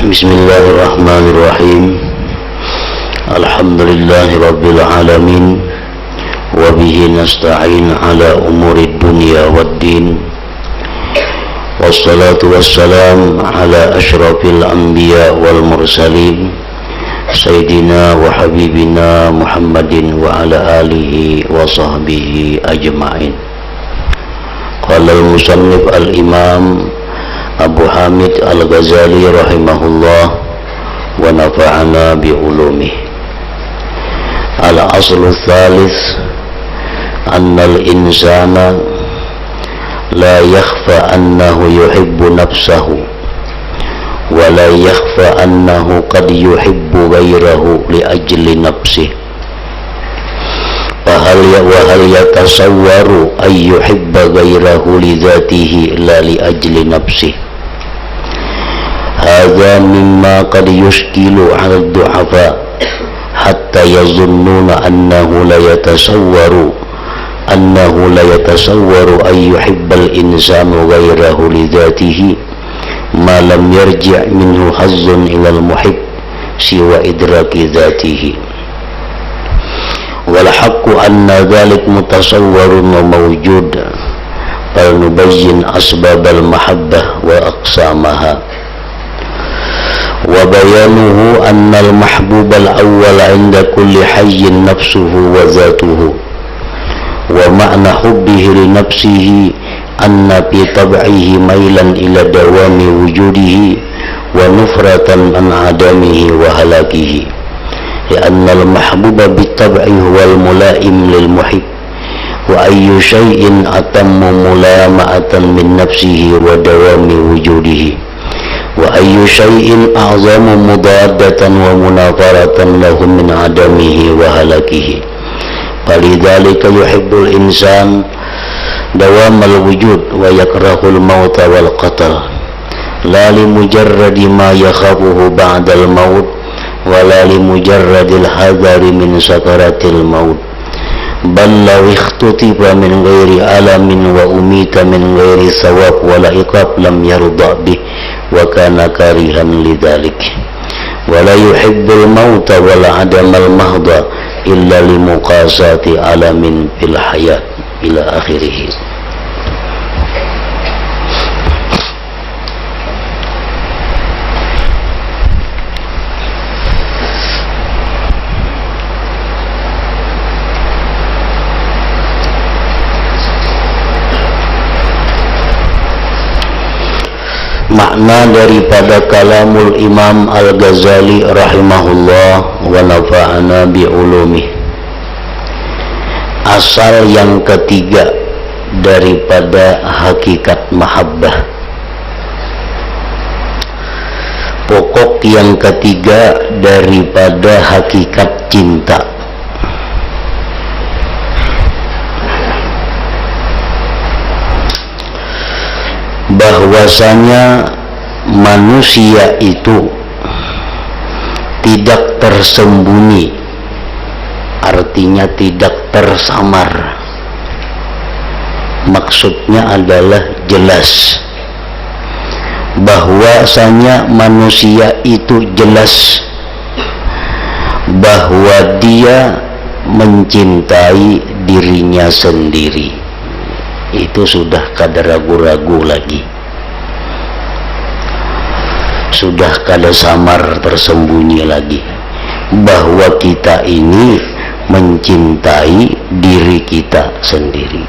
Bismillahirrahmanirrahim. Alhamdulillahi rabbil alamin. Wa bihi nasta'in ala umuri dunya waddin. Wassalatu wassalam ala ashrafil anbiya wal mursalin Sayyidina wa habibina Muhammadin wa ala alihi wa sahbihi ajma'in. Qala al-musannif al-imam Abu Hamid al-Ghazali rahimahullah wa nafa'ana bi ulumih. Al-aslu thalith anna al-insana la yakhfa annahu yuhibbu nafsahu wa la yakhfa annahu qad yuhibbu ghayrahu li ajli nafsihi. Wahal yatasawwaru ay yuhibba ghayrahu li dhatihi la li ajli nafsihi. Hadha mimma qad yushkilu 'ala ad-du'afa hatta yazunnuna annahu la yatasawwaru ay yuhibba al-insanu ghayrahu li dhatihi ma lam yarji' minhu hazzun ila al-muhibb siwa idraki dhatihi. Wal haqqu anna dhalik mutasawwarun wa mawjud, fal nubayyin asbabal mahabbah wa aqsamaha. Wa bayanuhu anna al mahbubal awwal 'inda kulli hayyin nafsuhu wa dhatuhu, wa ma'na hubbihi li nafsihi anna fi tab'ihi mailan ila dawami wujudihi wa nufratan an adamihi wa halakihi. لأن المحبوب بالطبع هو الملائم للمحب وأي شيء أتم ملامة من نفسه ودوام وجوده وأي شيء أعظم مضادة ومنافرة له من عدمه وهلاكه. فلذلك يحب الإنسان دوام الوجود ويكره الموت والقتل لا لمجرد ما يخافه بعد الموت wala li mujarradil hadari min sakaratil maut, bal law ikhtutiba min ghairi alamin wa umita min ghairi sawab wala iqab lam yarda bih wa kana karihan lidzalik. Wala yuhibbul mauta wala adamal mahda illa li muqasati alamin fil hayat ila akhirih. Makna daripada kalamul Imam Al-Ghazali rahimahullah wa nafa'ana bi ulumih. Asal yang ketiga daripada hakikat mahabbah, pokok yang ketiga daripada hakikat cinta, bahwasanya manusia itu tidak tersembunyi, artinya tidak tersamar. Maksudnya adalah jelas, bahwasanya manusia itu jelas bahwa dia mencintai dirinya sendiri. Itu sudah kada ragu-ragu lagi, sudah kada samar tersembunyi lagi, bahwa kita ini mencintai diri kita sendiri.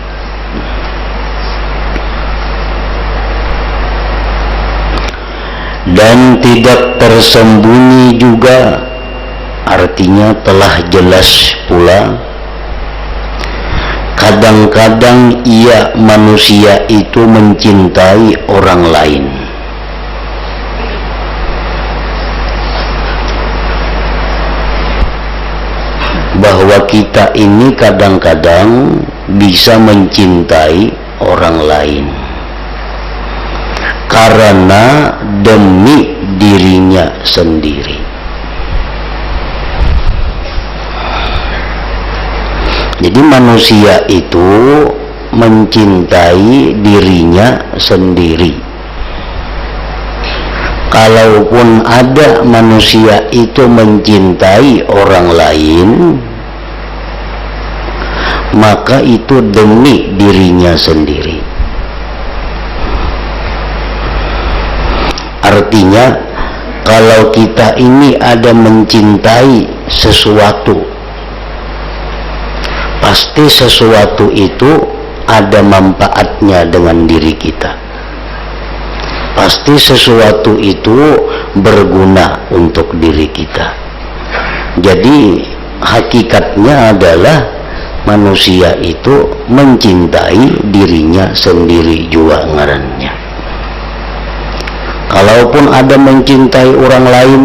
Dan tidak tersembunyi juga, artinya telah jelas pula. Kadang-kadang ia manusia itu mencintai orang lain. Bahwa kita ini kadang-kadang bisa mencintai orang lain karena demi dirinya sendiri. Jadi manusia itu mencintai dirinya sendiri kalaupun ada manusia itu mencintai orang lain, maka itu demi dirinya sendiri. Artinya, kalau kita ini ada mencintai sesuatu, pasti sesuatu itu ada manfaatnya dengan diri kita. Pasti sesuatu itu berguna untuk diri kita. Jadi hakikatnya adalah manusia itu mencintai dirinya sendiri juga ngarannya. Kalaupun ada mencintai orang lain,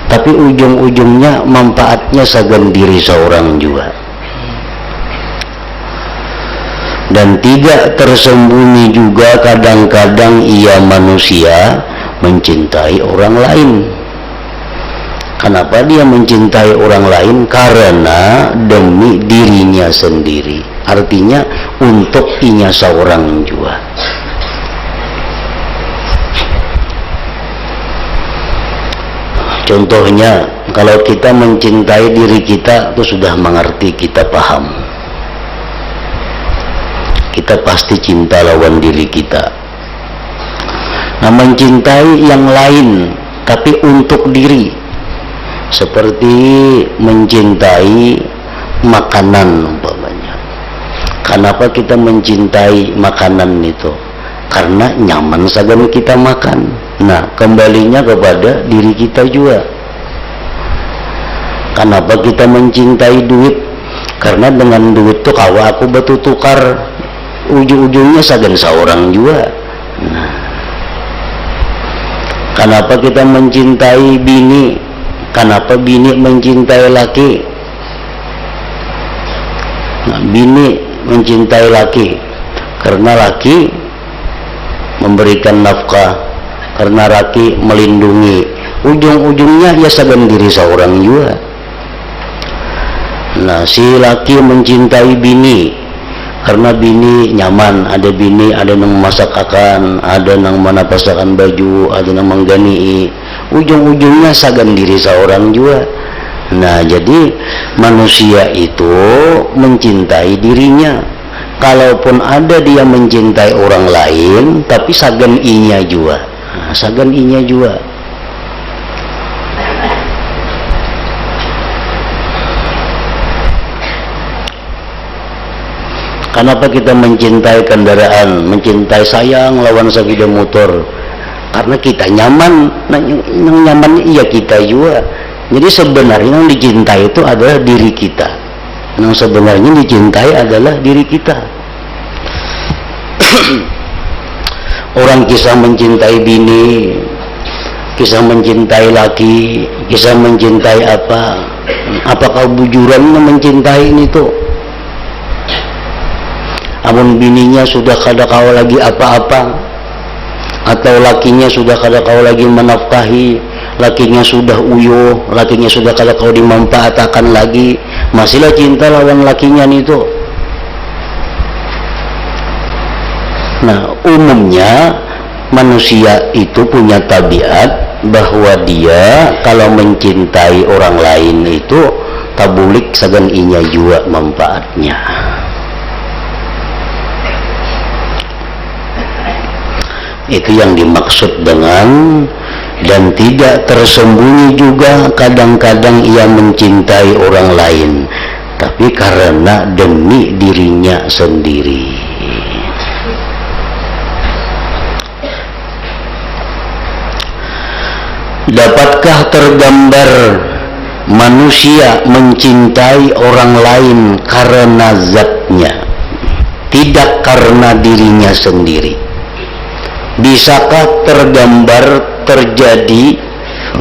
tapi ujung-ujungnya manfaatnya sagan diri seorang juga. Dan tidak tersembunyi juga kadang-kadang ia manusia mencintai orang lain. Kenapa dia mencintai orang lain? Karena demi dirinya sendiri. Artinya untuk inya seorang juga. Contohnya, kalau kita mencintai diri kita, itu sudah mengerti, kita paham. Kita pasti cinta lawan diri kita. Nah, mencintai yang lain tapi untuk diri, seperti mencintai makanan umpamanya. Kenapa kita mencintai makanan itu? Karena nyaman sagan kita makan. Nah, kembalinya kepada diri kita juga. Kenapa kita mencintai duit? Karena dengan duit tuh kalau aku betul tukar, ujung-ujungnya sagan seorang juga. Nah, kenapa kita mencintai bini? Kenapa bini mencintai laki? Nah, bini mencintai laki karena laki memberikan nafkah, karena laki melindungi. Ujung-ujungnya ya sagan diri seorang juga. Nah, si laki mencintai bini karena bini nyaman, ada bini, ada yang memasak akan, ada yang menapasakan baju, ada yang menggani. Ujung-ujungnya sagan diri seorang juga. Nah, jadi manusia itu mencintai dirinya. Kalaupun ada dia mencintai orang lain, tapi sagan inya juga. Nah, sagan inya juga. Kenapa kita mencintai kendaraan, mencintai sayang lawan sepeda motor? Karena kita nyaman, yang nyaman iya kita juga. Jadi sebenarnya yang dicintai itu adalah diri kita. Yang sebenarnya dicintai adalah diri kita. Orang kisah mencintai bini, kisah mencintai laki, kisah mencintai apa? Apakah bujurannya mencintai itu? Amun bininya sudah kada kau lagi apa-apa, atau lakinya sudah kada kau lagi menafkahi, lakinya sudah uyuh, lakinya sudah kada kau dimanfaatkan lagi, masihlah cinta lawan lakinya itu. Nah, umumnya manusia itu punya tabiat bahwa dia kalau mencintai orang lain itu tabulik sagan inya juga manfaatnya. Itu yang dimaksud dengan dan tidak tersembunyi juga kadang-kadang ia mencintai orang lain, tapi karena demi dirinya sendiri. Dapatkah tergambar manusia mencintai orang lain karena zatnya, tidak karena dirinya sendiri? Bisakah tergambar terjadi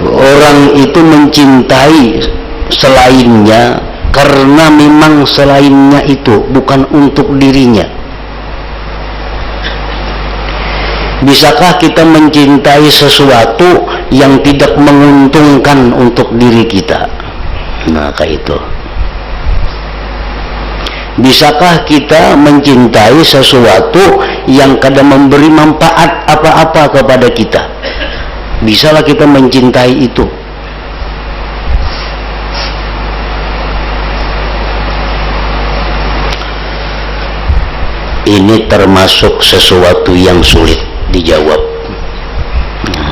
orang itu mencintai selainnya karena memang selainnya itu bukan untuk dirinya? Bisakah kita mencintai sesuatu yang tidak menguntungkan untuk diri kita? Nah, kayak itu. Bisakah kita mencintai sesuatu yang kadang memberi manfaat apa-apa kepada kita? Bisalah kita mencintai itu. Ini termasuk sesuatu yang sulit dijawab.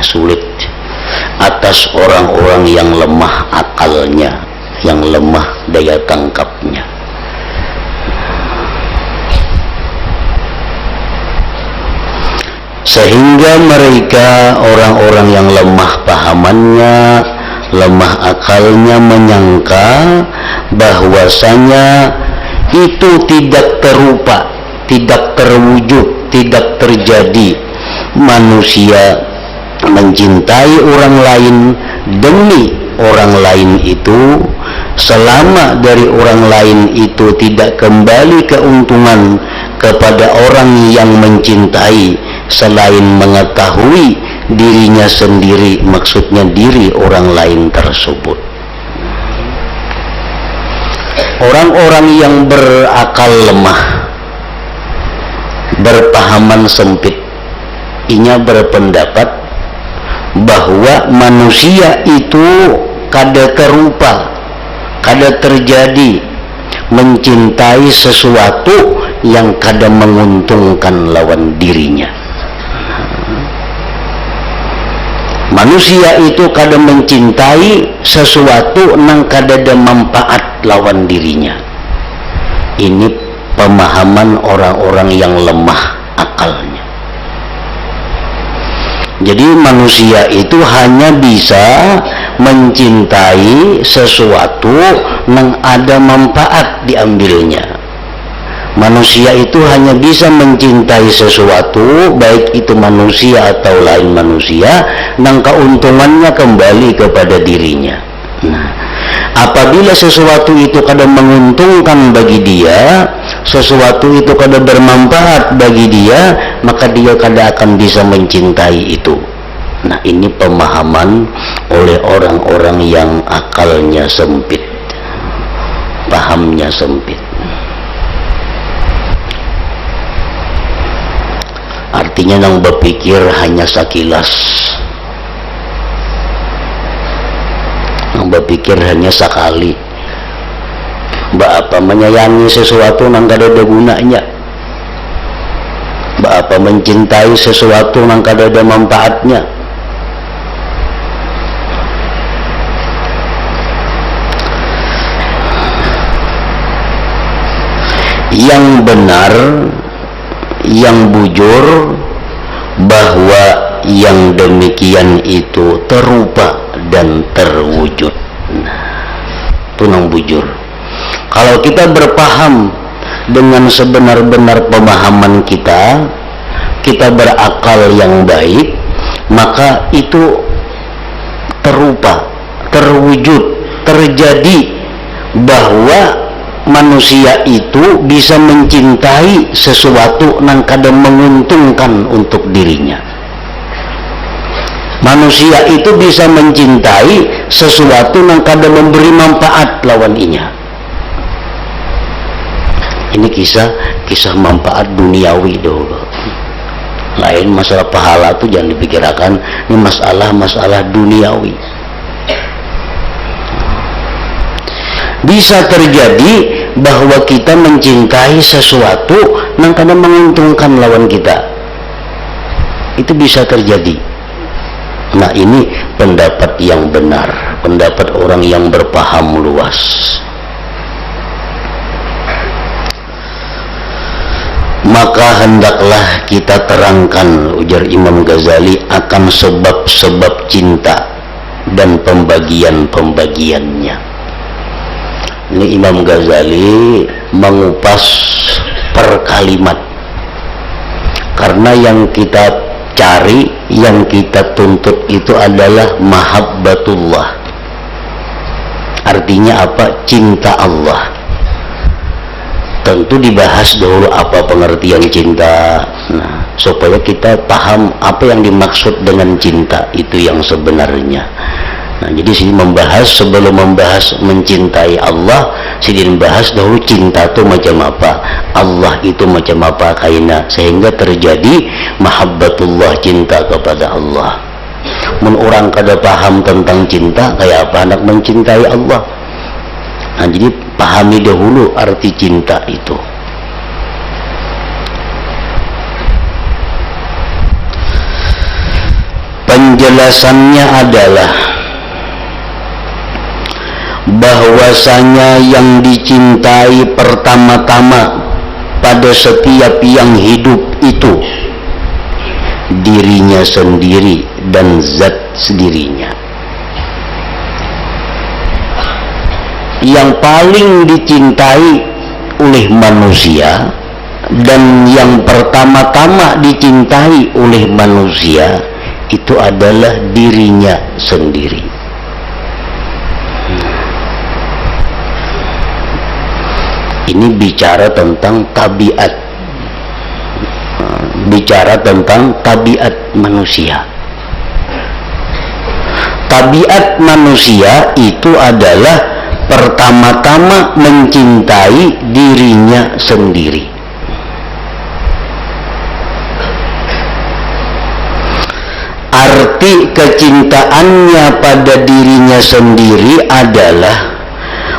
Sulit atas orang-orang yang lemah akalnya, yang lemah daya tangkapnya. Sehingga mereka, orang-orang yang lemah pahamannya, lemah akalnya, menyangka bahwasanya itu tidak terupa, tidak terwujud, tidak terjadi. Manusia mencintai orang lain demi orang lain itu, selama dari orang lain itu tidak kembali keuntungan kepada orang yang mencintai selain mengetahui dirinya sendiri, maksudnya diri orang lain tersebut. Orang-orang yang berakal lemah, berpahaman sempit, inya berpendapat bahwa manusia itu kada terupa, kada terjadi mencintai sesuatu yang kada menguntungkan lawan dirinya. Manusia itu kada mencintai sesuatu yang kada ada manfaat lawan dirinya. Ini pemahaman orang-orang yang lemah akalnya. Jadi manusia itu hanya bisa mencintai sesuatu yang ada manfaat diambilnya. Manusia itu hanya bisa mencintai sesuatu, baik itu manusia atau lain manusia, yang keuntungannya kembali kepada dirinya. Nah, apabila sesuatu itu kada menguntungkan bagi dia, sesuatu itu kada bermanfaat bagi dia, maka dia kada akan bisa mencintai itu. Nah, ini pemahaman oleh orang-orang yang akalnya sempit, pahamnya sempit. Artinya yang berpikir hanya sekilas, yang berpikir hanya sekali, apa menyayangi sesuatu yang kada ada gunanya, apa mencintai sesuatu yang kada ada manfaatnya. Yang benar, yang bujur, bahwa yang demikian itu terupa dan terwujud. Nah, itu yang bujur. Kalau kita berpaham dengan sebenar-benar pemahaman kita, kita berakal yang baik, maka itu terupa, terwujud, terjadi, bahwa manusia itu bisa mencintai sesuatu yang kadang menguntungkan untuk dirinya. Manusia itu bisa mencintai sesuatu yang kadang memberi manfaat lawan inya. Ini kisah manfaat duniawi dulu. Lain masalah pahala itu jangan dipikirkan, ini masalah duniawi. Bisa terjadi bahwa kita mencintai sesuatu yang kadang menguntungkan lawan kita. Itu bisa terjadi. Nah, ini pendapat yang benar, pendapat orang yang berpaham luas. Maka hendaklah kita terangkan, ujar Imam Ghazali, akan sebab-sebab cinta dan pembagian-pembagiannya. Ini Imam Ghazali mengupas per kalimat, karena yang kita cari, yang kita tuntut itu adalah mahabbatullah. Artinya apa? Cinta Allah. Tentu dibahas dulu apa pengertian cinta, nah, supaya kita paham apa yang dimaksud dengan cinta itu yang sebenarnya. Nah, jadi sini membahas, sebelum membahas mencintai Allah, sini membahas dahulu cinta itu macam apa, Allah itu macam apa kaina, sehingga terjadi mahabbatullah, cinta kepada Allah. mun orang kada paham tentang cinta kayak apa hendak mencintai Allah. Nah, jadi pahami dahulu arti cinta itu. Penjelasannya adalah bahwasanya yang dicintai pertama-tama pada setiap yang hidup itu dirinya sendiri dan zat sendirinya. Yang paling dicintai oleh manusia dan yang pertama-tama dicintai oleh manusia itu adalah dirinya sendiri. Ini bicara tentang tabiat, bicara tentang tabiat manusia. Tabiat manusia itu adalah pertama-tama mencintai dirinya sendiri. Arti kecintaannya pada dirinya sendiri adalah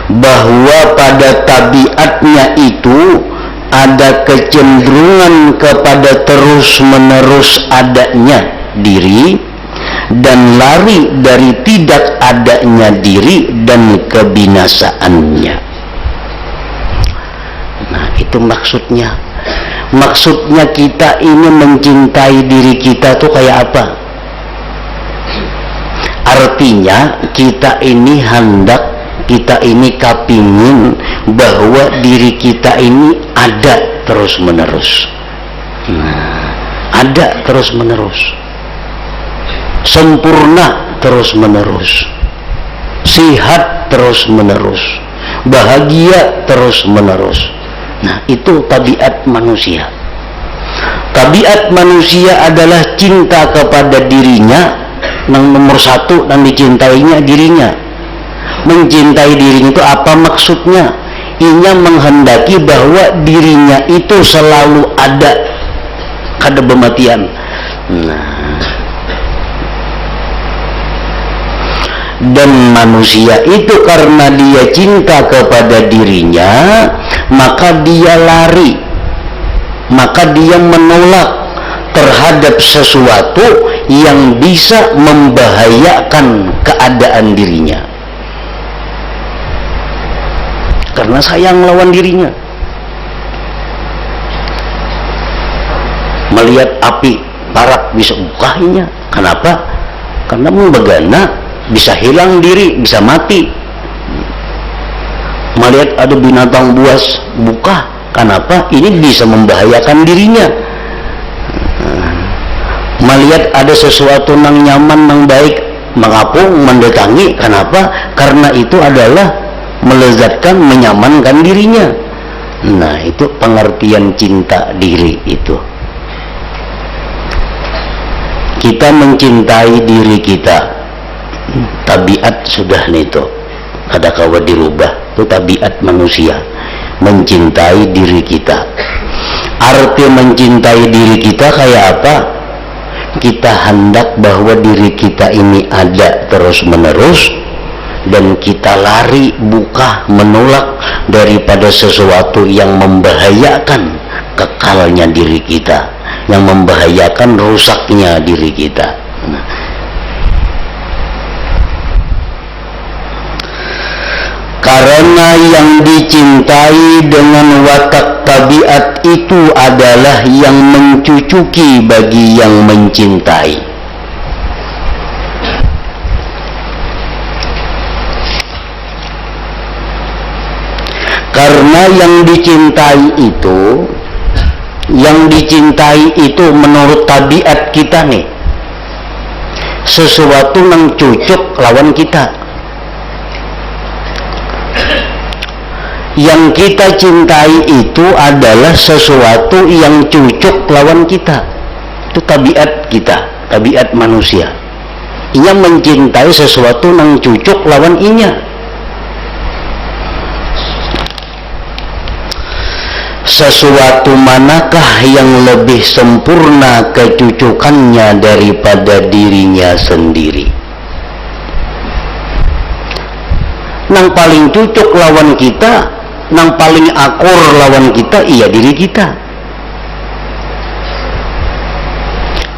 bahwa pada tabiatnya itu ada kecenderungan kepada terus-menerus adanya diri dan lari dari tidak adanya diri dan kebinasaannya. Nah, itu maksudnya. Maksudnya kita ini mencintai diri kita tuh kayak apa? Artinya kita ini hendak, kita ini kapingin bahwa diri kita ini ada terus menerus. Nah, ada terus menerus, sempurna terus menerus, sehat terus menerus, bahagia terus menerus. Nah, itu tabiat manusia. Tabiat manusia adalah cinta kepada dirinya, yang nomor satu, dan dicintainya dirinya. Mencintai dirinya itu apa maksudnya? Inya menghendaki bahwa dirinya itu selalu ada, kada bematian. Nah, dan manusia itu karena dia cinta kepada dirinya, maka dia lari, maka dia menolak terhadap sesuatu yang bisa membahayakan keadaan dirinya. Karena sayang lawan dirinya. Melihat api parak bisa bukahinya. Kenapa? Karena membagana bisa hilang diri, bisa mati. Melihat ada binatang buas buka. Kenapa? Ini bisa membahayakan dirinya. Melihat ada sesuatu yang nyaman, yang baik, mengapung, mendatangi. Kenapa? Karena itu adalah melezatkan, menyamankan dirinya. Nah, itu pengertian cinta diri itu. Kita mencintai diri kita, tabiat sudah itu, ada kawa dirubah. Itu tabiat manusia, mencintai diri kita. Arti mencintai diri kita kayak apa? Kita hendak bahwa diri kita ini ada terus menerus, dan kita lari, buka, menolak daripada sesuatu yang membahayakan kekalnya diri kita, yang membahayakan rusaknya diri kita. Karena yang dicintai dengan watak tabiat itu adalah yang mencucuki bagi yang mencintai. Karena yang dicintai itu menurut tabiat kita nih, sesuatu yang cocok lawan kita. Yang kita cintai itu adalah sesuatu yang cocok lawan kita. Itu tabiat kita, tabiat manusia. Ia mencintai sesuatu yang cocok lawan inya. sesuatu manakah yang lebih sempurna kecucukannya daripada dirinya sendiri. Nang paling cucuk lawan kita, nang paling akur lawan kita, iya diri kita.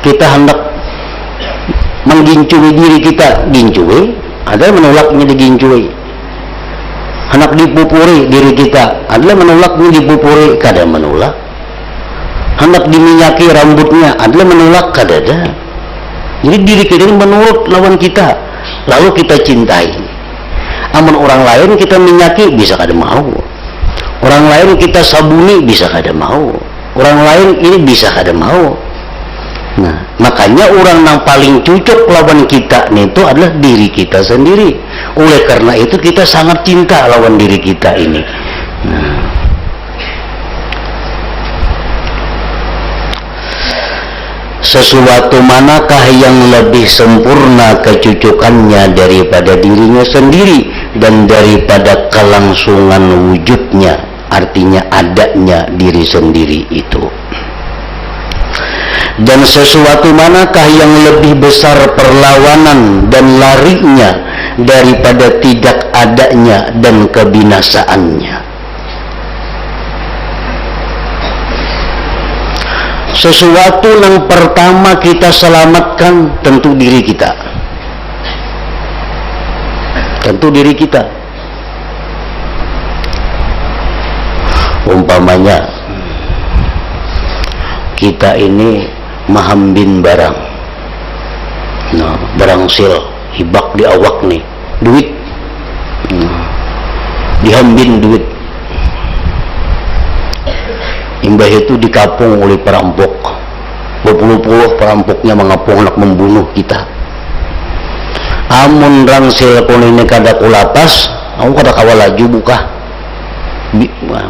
Kita hendak menggincui diri kita, gincui, ada menolaknya digincui. Hendak dipupuri diri kita, adalah menolaknya dipupuri, kada menolak. Hendak diminyaki rambutnya, adalah menolak, kada ada. Jadi diri kita ini menurut lawan kita, lalu kita cintai. Amun orang lain kita minyaki, bisa kada mau. Orang lain kita sabuni, bisa kada mau. Orang lain ini bisa kada mau. Nah, makanya orang yang paling cocok lawan kita itu adalah diri kita sendiri. Oleh karena itu kita sangat cinta lawan diri kita ini. Nah, sesuatu manakah yang lebih sempurna kecucukannya daripada dirinya sendiri dan daripada kelangsungan wujudnya, artinya adanya diri sendiri itu. Dan sesuatu manakah yang lebih besar perlawanan dan larinya daripada tidak adanya dan kebinasaannya. Sesuatu yang pertama kita selamatkan tentu diri kita. Tentu diri kita. Umpamanya kita ini mahambin barang, nah, barang sil hibak di awak nih, duit, dihambin duit, imbah itu dikapung oleh perampok, berpuluh-puluh perampoknya mengapung nak membunuh kita. Amun rangsil pun ini kada kulapas, aku kada kawal laju buka.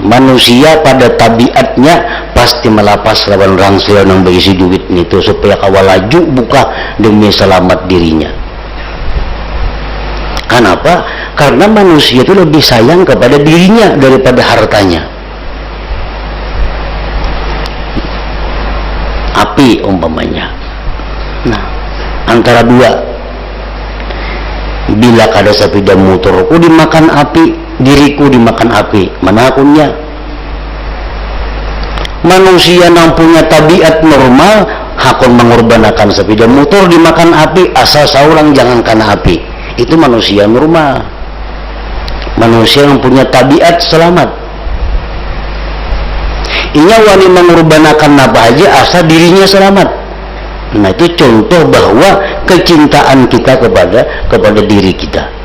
Manusia pada tabiatnya pasti melapas lawan rangsil yang berisi duit itu supaya kawal laju buka demi selamat dirinya. Kenapa? Karena manusia itu lebih sayang kepada dirinya daripada hartanya. Api umpamanya, nah, antara dua, bila kada sepeda motorku dimakan api, diriku dimakan api, mana akunnya? Manusia yang punya tabiat normal hakun mengorbankan sepeda motor dimakan api, asal seorang jangan kena api. Itu manusia normal, manusia yang punya tabiat selamat. Ia wani mengorbankan apa aja asal dirinya selamat. Nah, itu contoh bahwa kecintaan kita kepada diri kita.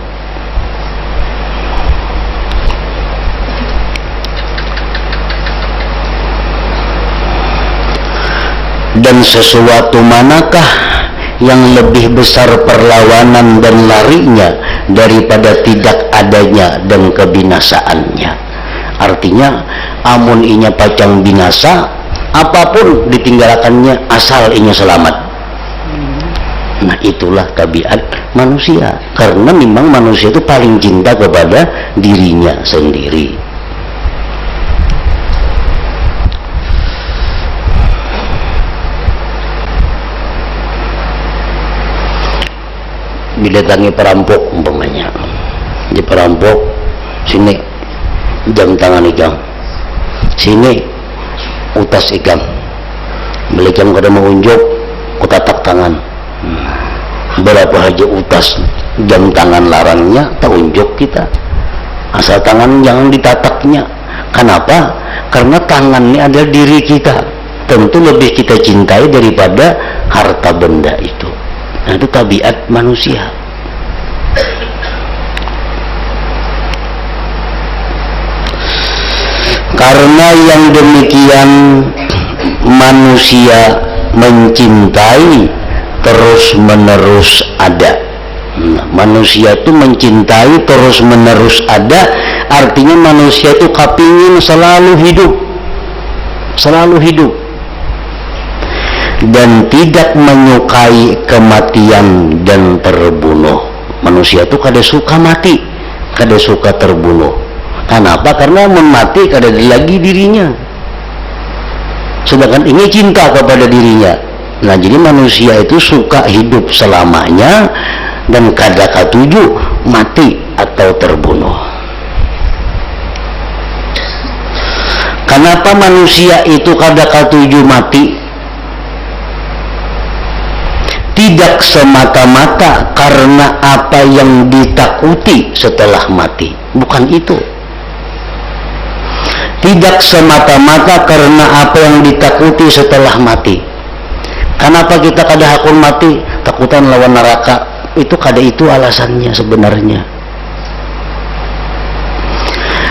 Dan sesuatu manakah yang lebih besar perlawanan dan larinya daripada tidak adanya dan kebinasaannya. Artinya amun inya pacang binasa, apapun ditinggalkannya asal inya selamat. Nah, itulah tabiat manusia, karena memang manusia itu paling cinta kepada dirinya sendiri. Didatangi perampok umpamanya, di perampok, sini jam tangan ikam, sini utas ikam, belikan kada mau unjuk, kutatak tangan. Berapa aja utas jam tangan larangnya, tak unjuk kita, asal tangan jangan ditataknya. Kenapa? Karena tangan ini adalah diri kita, tentu lebih kita cintai daripada harta benda itu. Nah, itu tabiat manusia. Karena yang demikian manusia mencintai terus menerus ada. Nah, manusia itu mencintai terus menerus ada, artinya manusia itu kepingin selalu hidup, dan tidak menyukai kematian dan terbunuh. Manusia itu kada suka mati, kada suka terbunuh. Kenapa? Karena mati kada lagi dirinya. sedangkan ini cinta kepada dirinya. Nah, jadi manusia itu suka hidup selamanya dan kada katuju mati atau terbunuh. Kenapa manusia itu kada katuju mati? Tidak semata-mata karena apa yang ditakuti setelah mati, bukan itu. Tidak semata-mata karena apa yang ditakuti setelah mati. Kenapa kita kada hakun mati? Takutan lawan neraka. Itu kada itu alasannya sebenarnya.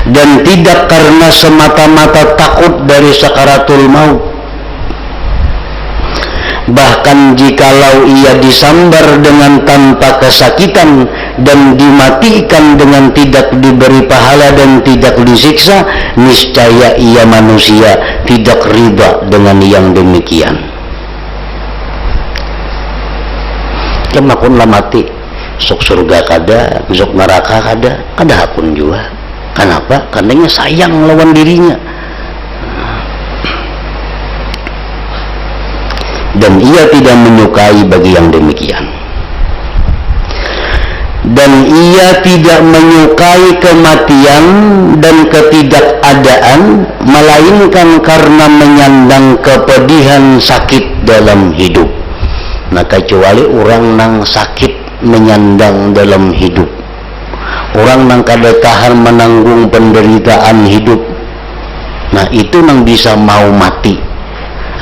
Dan tidak karena semata-mata takut dari sakaratul maut. Bahkan jikalau ia disambar dengan tanpa kesakitan dan dimatikan dengan tidak diberi pahala dan tidak disiksa, niscaya ia manusia tidak riba dengan yang demikian. Kemakun lah mati, sok surga kada, sok neraka kada hakun juga. Kenapa? Karena sayang lawan dirinya. Dan ia tidak menyukai bagi yang demikian. Dan ia tidak menyukai kematian dan ketidakadaan, melainkan karena menyandang kepedihan sakit dalam hidup. Nah, kecuali orang nang sakit menyandang dalam hidup, orang nang kada tahan menanggung penderitaan hidup, nah itu nang bisa mau mati.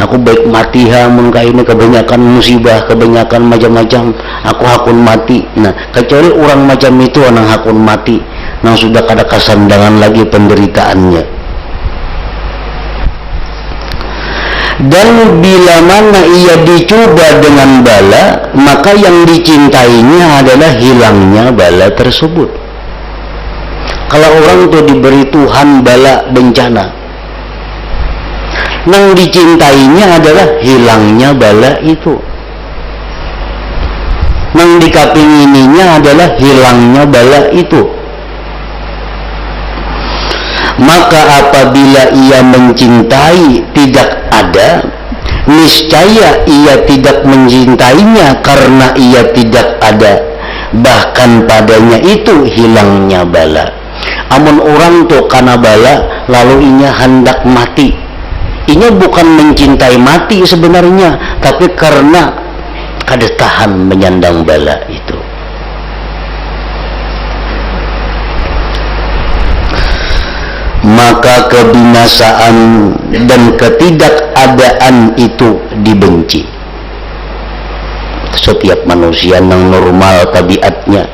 Aku baik mati mun ini kebanyakan musibah, kebanyakan macam-macam, aku hakun mati. Nah, kecuali orang macam itu nang hakun mati, nang sudah kada kasandangan lagi penderitaannya. Dan bila mana ia dicoba dengan bala, maka yang dicintainya adalah hilangnya bala tersebut. Kalau orang itu diberi Tuhan bala bencana, yang dicintainya adalah hilangnya bala itu. Yang dikapingininya adalah hilangnya bala itu. Maka apabila ia mencintai tidak ada, niscaya ia tidak mencintainya karena ia tidak ada. Bahkan padanya itu hilangnya bala. Amun orang tuh karena bala lalu inya hendak mati, inya bukan mencintai mati sebenarnya, tapi karena kada tahan menyandang bala itu. Maka kebinasaan dan ketidakadaan itu dibenci. Setiap manusia yang normal tabiatnya,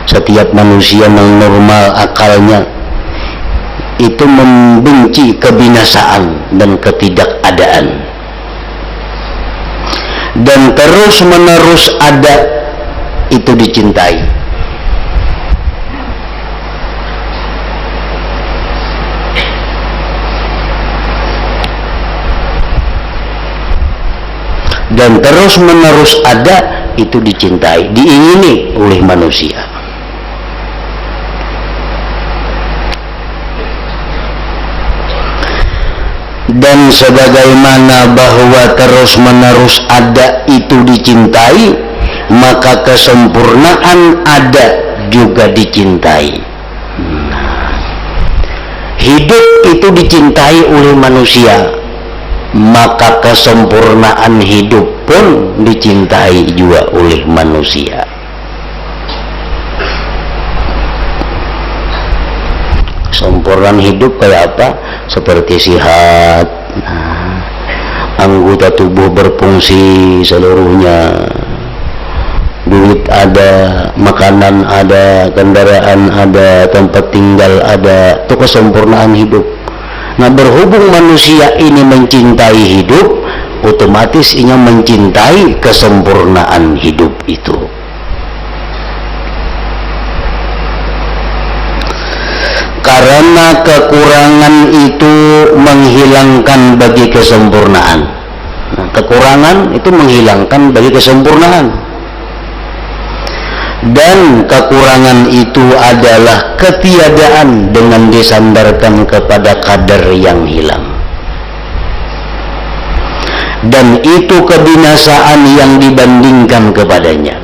setiap manusia yang normal akalnya, itu membenci kebinasaan dan ketidakadaan. Dan terus menerus ada itu dicintai. Dan terus menerus ada itu dicintai, diingini oleh manusia. Dan sebagaimana bahwa terus menerus ada itu dicintai, maka kesempurnaan ada juga dicintai. Hidup itu dicintai oleh manusia, maka kesempurnaan hidup pun dicintai juga oleh manusia. Kesempurnaan hidup kayak apa? Seperti sehat, anggota tubuh berfungsi seluruhnya, duit ada, makanan ada, kendaraan ada, tempat tinggal ada, itu kesempurnaan hidup. Nah, berhubung manusia ini mencintai hidup, otomatis ia mencintai kesempurnaan hidup itu. Karena kekurangan itu menghilangkan bagi kesempurnaan. Nah, kekurangan itu menghilangkan bagi kesempurnaan. Dan kekurangan itu adalah ketiadaan dengan disandarkan kepada kadar yang hilang. dan itu kebinasaan yang dibandingkan kepadanya.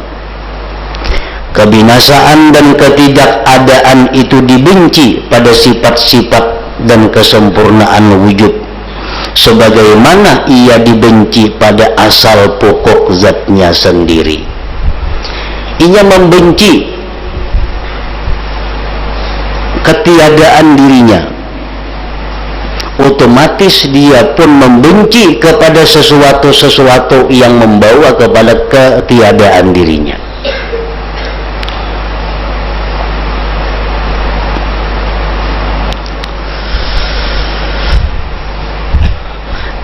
Kebinasaan dan ketidakadaan itu dibenci pada sifat-sifat dan kesempurnaan wujud, sebagaimana ia dibenci pada asal pokok zatnya sendiri. Ia membenci ketiadaan dirinya, otomatis dia pun membenci kepada sesuatu yang membawa kepada ketiadaan dirinya.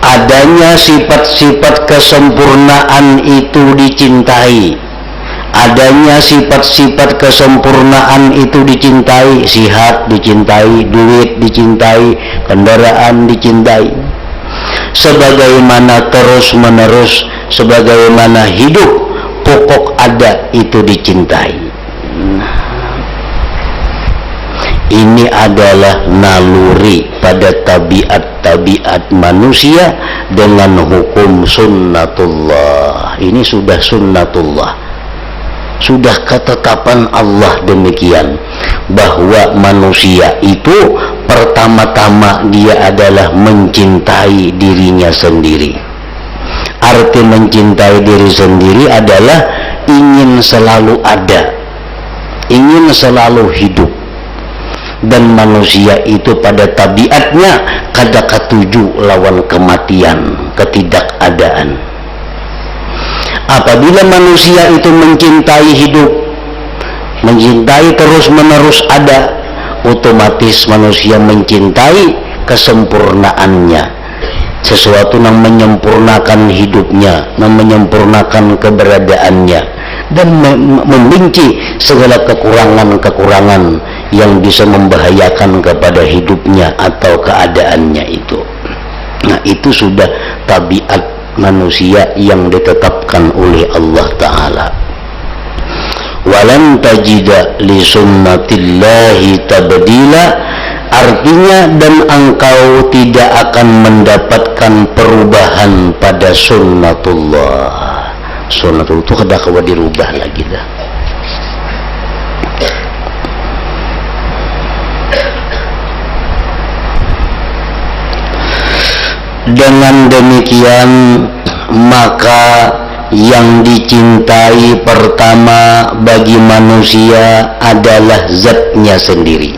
Adanya sifat-sifat kesempurnaan itu dicintai. Adanya sifat-sifat kesempurnaan itu dicintai. Sihat dicintai, duit dicintai, kendaraan dicintai. Sebagaimana terus-menerus, sebagaimana hidup pokok ada itu dicintai. Ini adalah naluri pada tabiat-tabiat manusia dengan hukum sunnatullah. Ini sudah sunnatullah, sudah ketetapan Allah demikian, bahwa manusia itu pertama-tama dia adalah mencintai dirinya sendiri. Arti mencintai diri sendiri adalah ingin selalu ada, ingin selalu hidup. Dan manusia itu pada tabiatnya kada ketuju lawan kematian, ketidakadaan. Apabila manusia itu mencintai hidup, mencintai terus-menerus ada, otomatis manusia mencintai kesempurnaannya, sesuatu yang menyempurnakan hidupnya, yang menyempurnakan keberadaannya, dan membenci segala kekurangan-kekurangan yang bisa membahayakan kepada hidupnya atau keadaannya itu. Nah, itu sudah tabiat manusia yang ditetapkan oleh Allah Ta'ala. Walan tajida li sunnatillahi tabdila, artinya dan engkau tidak akan mendapatkan perubahan pada sunnatullah. Sunnatullah itu kada kawa dirubah lagi dah. Dengan demikian maka yang dicintai pertama bagi manusia adalah zatnya sendiri.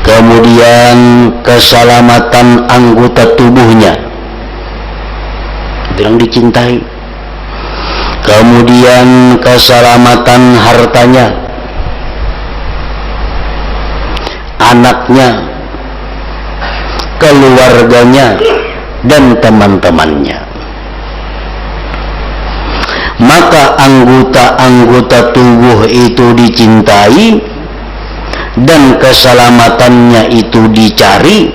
Kemudian keselamatan anggota tubuhnya yang dicintai. Kemudian keselamatan hartanya, anaknya, keluarganya, dan teman-temannya. Maka anggota-anggota tubuh itu dicintai dan keselamatannya itu dicari,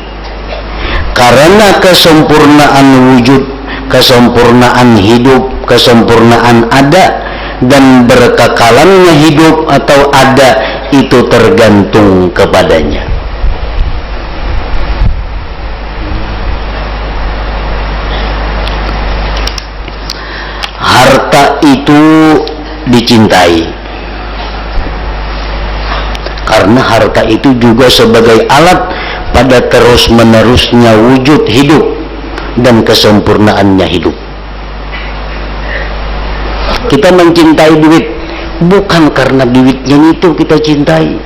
karena kesempurnaan wujud, kesempurnaan hidup, kesempurnaan ada dan berkekalannya hidup atau ada itu tergantung kepadanya. Harta itu dicintai karena harta itu juga sebagai alat pada terus-menerusnya wujud hidup dan kesempurnaannya hidup. Kita mencintai duit bukan karena duitnya itu kita cintai,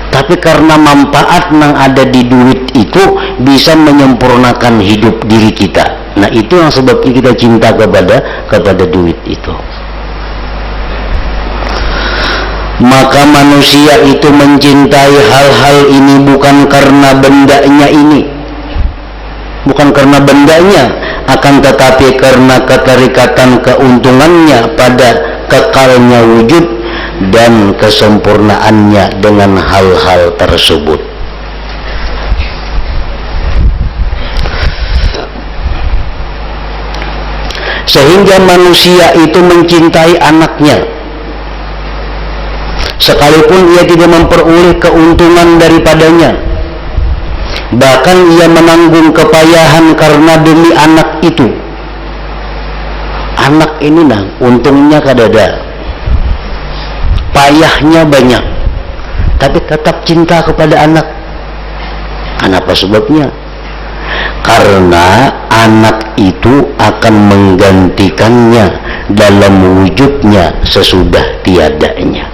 tapi karena manfaat yang ada di duit itu bisa menyempurnakan hidup diri kita. Nah, itu yang sebabnya kita cinta kepada duit itu. Maka manusia itu mencintai hal-hal ini bukan karena bendanya ini, bukan karena bendanya, akan tetapi karena keterikatan keuntungannya pada kekalnya wujud dan kesempurnaannya dengan hal-hal tersebut. Sehingga manusia itu mencintai anaknya, sekalipun ia tidak memperoleh keuntungan daripadanya, Bahkan ia menanggung kepayahan karena demi anak itu. Anak ini nah, untungnya kadada, payahnya banyak, tapi tetap cinta kepada anak. Kenapa sebabnya? Karena anak itu akan menggantikannya dalam wujudnya sesudah tiadanya.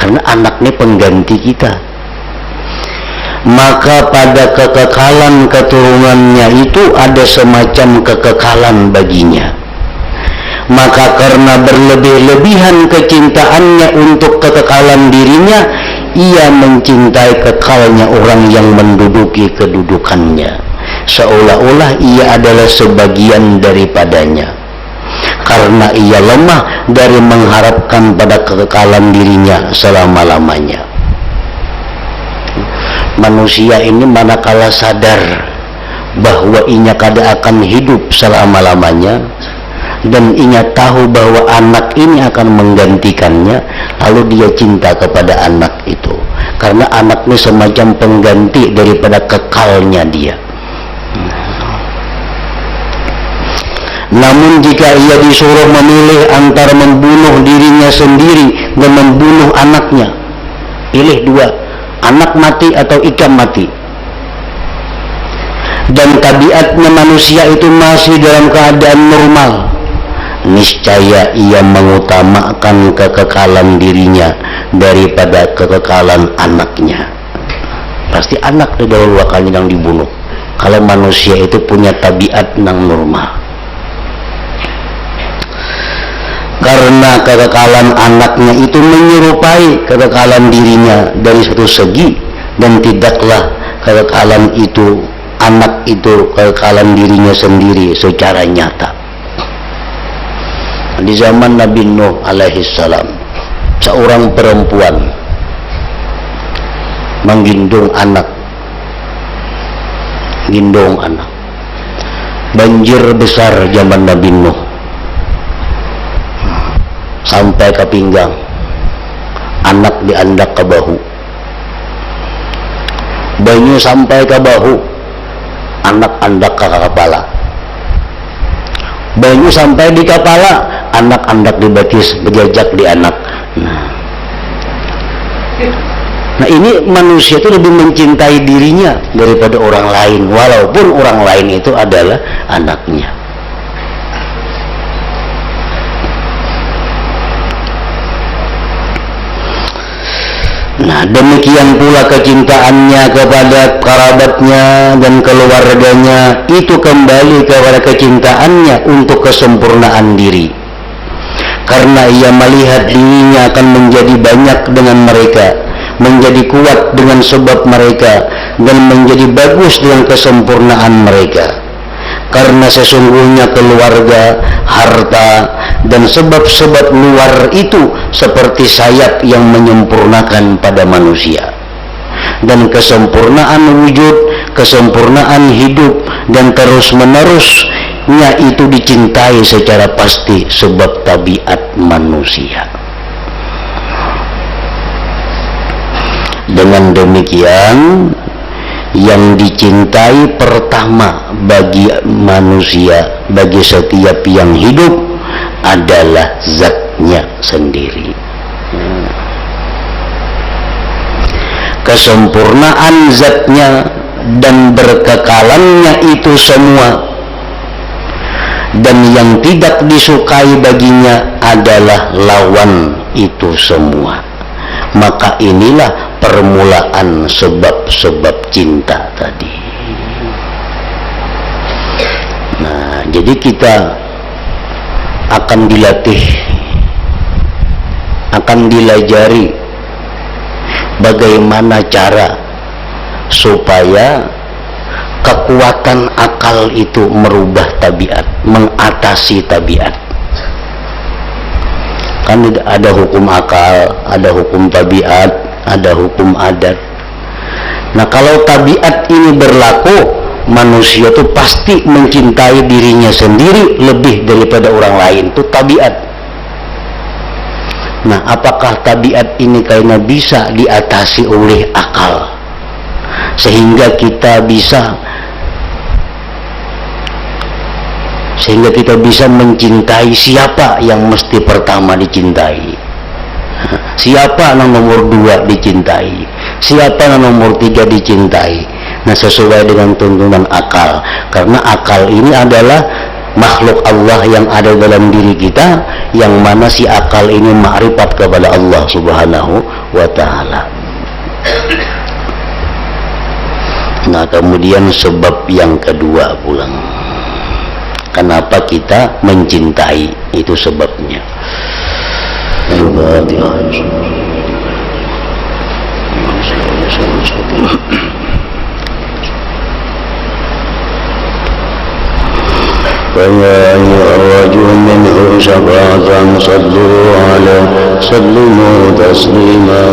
Karena anak ini pengganti kita. Maka pada kekekalan keturunannya itu ada semacam kekekalan baginya. Maka karena berlebih-lebihan kecintaannya untuk kekekalan dirinya, ia mencintai kekalnya orang yang menduduki kedudukannya, seolah-olah ia adalah sebagian daripadanya. Karena ia lemah dari mengharapkan pada kekekalan dirinya selama-lamanya. Manusia ini manakala sadar bahwa inya kada akan hidup selama-lamanya, dan ia tahu bahwa anak ini akan menggantikannya, lalu dia cinta kepada anak itu. Karena anak ini semacam pengganti daripada kekalnya dia. Namun jika ia disuruh memilih antara membunuh dirinya sendiri dan membunuh anaknya, pilih dua, anak mati atau ikam mati. Dan tabiatnya manusia itu masih dalam keadaan normal, niscaya ia mengutamakan kekekalan dirinya daripada kekekalan anaknya. Pasti anak didahulukan yang dibunuh kalau manusia itu punya tabiat yang normal. Karena kekekalan anaknya itu menyerupai kekekalan dirinya dari satu segi, dan tidaklah kekekalan itu, anak itu kekekalan dirinya sendiri secara nyata. Di zaman Nabi Nuh alaihissalam, seorang perempuan menggendong anak. Banjir besar zaman Nabi Nuh sampai ke pinggang, anak diandak ke bahu, banyu sampai ke bahu, anak andak ke kepala, banyu sampai di kepala, anak andak di batis, berjajak di anak. Nah ini manusia itu lebih mencintai dirinya daripada orang lain, walaupun orang lain itu adalah anaknya. Nah demikian pula kecintaannya kepada kerabatnya dan keluarganya itu kembali kepada kecintaannya untuk kesempurnaan diri. Karena ia melihat dirinya akan menjadi banyak dengan mereka, menjadi kuat dengan sebab mereka, dan menjadi bagus dengan kesempurnaan mereka. Karena sesungguhnya keluarga, harta, dan sebab-sebab luar itu seperti sayap yang menyempurnakan pada manusia. Dan kesempurnaan wujud, kesempurnaan hidup, dan terus-menerusnya itu dicintai secara pasti sebab tabiat manusia. Dengan demikian, yang dicintai pertama bagi manusia, bagi setiap yang hidup, adalah zatnya sendiri. Kesempurnaan zatnya dan berkekalannya itu semua, dan yang tidak disukai baginya adalah lawan itu semua. Maka inilah permulaan sebab-sebab cinta tadi. Nah, jadi kita akan dilatih, akan dilajari bagaimana cara supaya kekuatan akal itu merubah tabiat, mengatasi tabiat. Kan ada hukum akal, ada hukum tabiat, ada hukum adat. Nah kalau tabiat ini berlaku, manusia itu pasti mencintai dirinya sendiri lebih daripada orang lain. Itu tabiat. Nah apakah tabiat ini karena bisa diatasi oleh akal? sehingga kita bisa mencintai siapa yang mesti pertama dicintai, siapa yang nomor 2 dicintai, siapa yang nomor 3 dicintai. Nah, sesuai dengan tuntunan akal, karena akal ini adalah makhluk Allah yang ada dalam diri kita, yang mana si akal ini ma'rifat kepada Allah Subhanahu wa ta'ala. Nah, kemudian sebab yang kedua pula, kenapa kita mencintai, itu sebabnya. فيا أرجو منه شفاعة صلوا عليه سلموا تسليما.